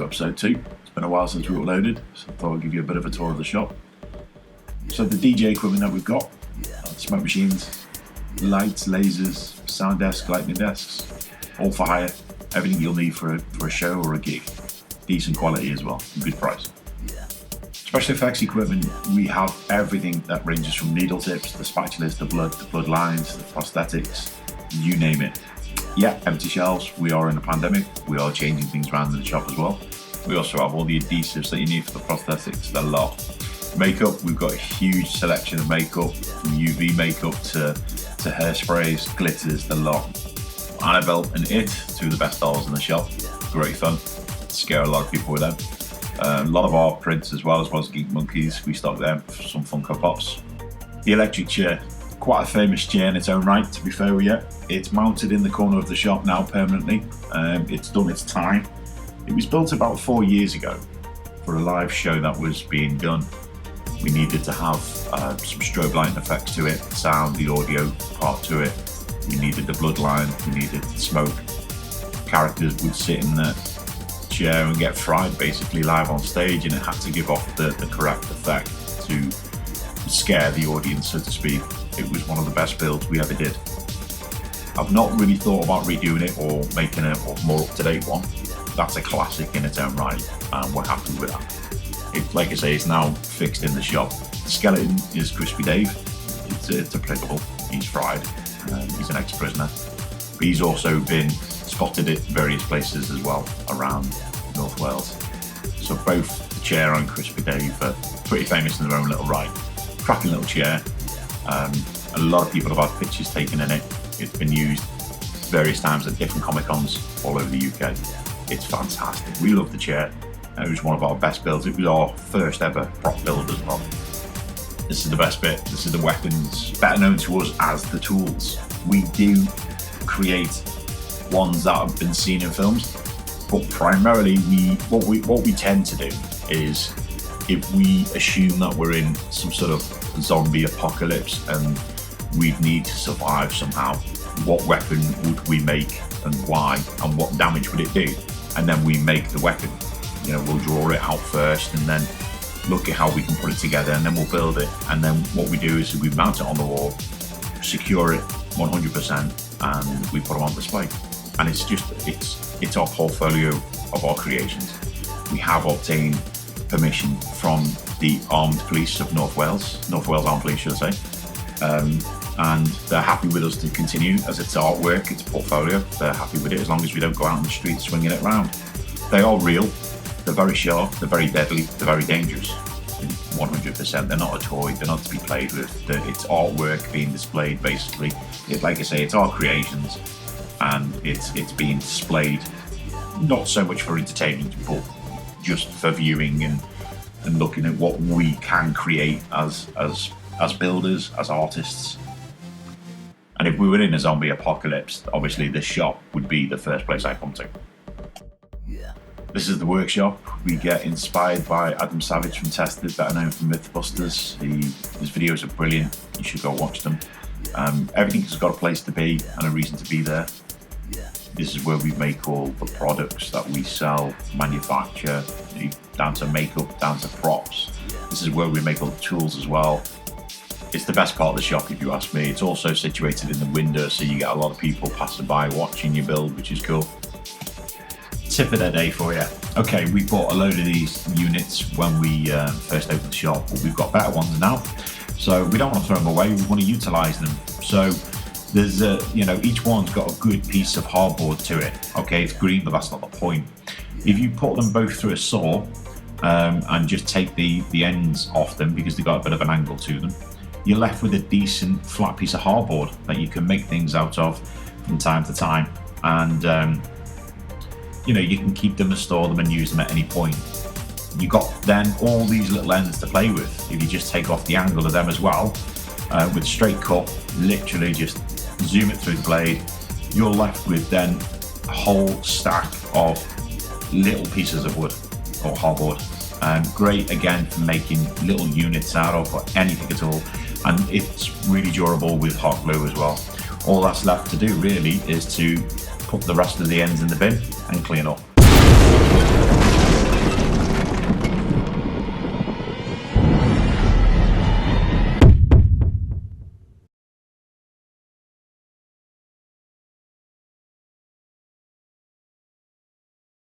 episode 2. It's been a while since we uploaded, so I thought I'd give you a bit of a tour of the shop. So the DJ equipment that we've got, smoke machines, lights, lasers, sound desk, lightning desks, all for hire. Everything you'll need for a show or a gig. Decent quality as well, good price. Special effects equipment, we have everything that ranges from needle tips, the spatulas, the blood lines, the prosthetics, you name it. Yeah, empty shelves. We are in a pandemic. We are changing things around in the shop as well. We also have all the adhesives that you need for the prosthetics, the lot. Makeup, we've got a huge selection of makeup, from UV makeup to hairsprays, glitters, the lot. Annabelle and It, two of the best dolls in the shop. Great fun. Scare a lot of people with them. A lot of our prints as well as Geek Monkeys. We stock them for some Funko Pops. The electric chair, quite a famous chair in its own right, to be fair with you. It's mounted in the corner of the shop now permanently. It's done its time. It was built about 4 years ago for a live show that was being done. We needed to have some strobe lighting effects to it, sound, the audio part to it. We needed the bloodline, we needed the smoke. Characters would sit in the chair and get fried basically live on stage, and it had to give off the correct effect to scare the audience, so to speak. It was one of the best builds we ever did. I've not really thought about redoing it or making a more up-to-date one. That's a classic in its own right, and we're happy with that. It, like I say, it's now fixed in the shop. The skeleton is Crispy Dave. It's applicable. He's fried. He's an ex-prisoner. But he's also been spotted at various places as well around North Wales. So both the chair and Crispy Dave are pretty famous in their own little right. Cracking little chair. A lot of people have had pictures taken in it. It's been used various times at different Comic-Cons all over the UK. It's fantastic. We love the chair. It was one of our best builds. It was our first ever prop build as well. This is the best bit. This is the weapons, better known to us as the tools. We do create ones that have been seen in films, but primarily what we tend to do is, if we assume that we're in some sort of zombie apocalypse and we'd need to survive somehow, what weapon would we make and why, and what damage would it do? And then we make the weapon. You know, we'll draw it out first and then look at how we can put it together, and then we'll build it. And then what we do is we mount it on the wall, secure it 100%, and we put them on display. And it's our portfolio of our creations. We have obtained permission from the Armed Police of North Wales Armed Police, should I say. And they're happy with us to continue, as it's artwork, it's portfolio. They're happy with it as long as we don't go out in the street swinging it around. They are real, they're very sharp, they're very deadly, they're very dangerous. 100%, they're not a toy, they're not to be played with. It's artwork being displayed basically. Like I say, it's our creations, and it's being displayed not so much for entertainment, but just for viewing and looking at what we can create as builders, as artists. And if we were in a zombie apocalypse, obviously this shop would be the first place I come to. This is the workshop. We get inspired by Adam Savage from Tested, better known from Mythbusters. His videos are brilliant. You should go watch them. Everything has got a place to be and a reason to be there. This is where we make all the products that we sell, manufacture, down to makeup, down to props. This is where we make all the tools as well. It's the best part of the shop, if you ask me. It's also situated in the window, so you get a lot of people passing by watching you build, which is cool. Tip of the day for you. Okay, we bought a load of these units when we first opened the shop, but we've got better ones now. So we don't want to throw them away, we want to utilise them. So there's each one's got a good piece of hardboard to it. Okay, it's green, but that's not the point. If you put them both through a saw and just take the ends off them, because they've got a bit of an angle to them, you're left with a decent flat piece of hardboard that you can make things out of from time to time. And you can keep them and store them and use them at any point. You got then all these little ends to play with. If you just take off the angle of them as well, with straight cut, literally just zoom it through the blade, you're left with then a whole stack of little pieces of wood or hardboard. Great again for making little units out of, or anything at all. And it's really durable with hot glue as well. All that's left to do really is to put the rest of the ends in the bin and clean up.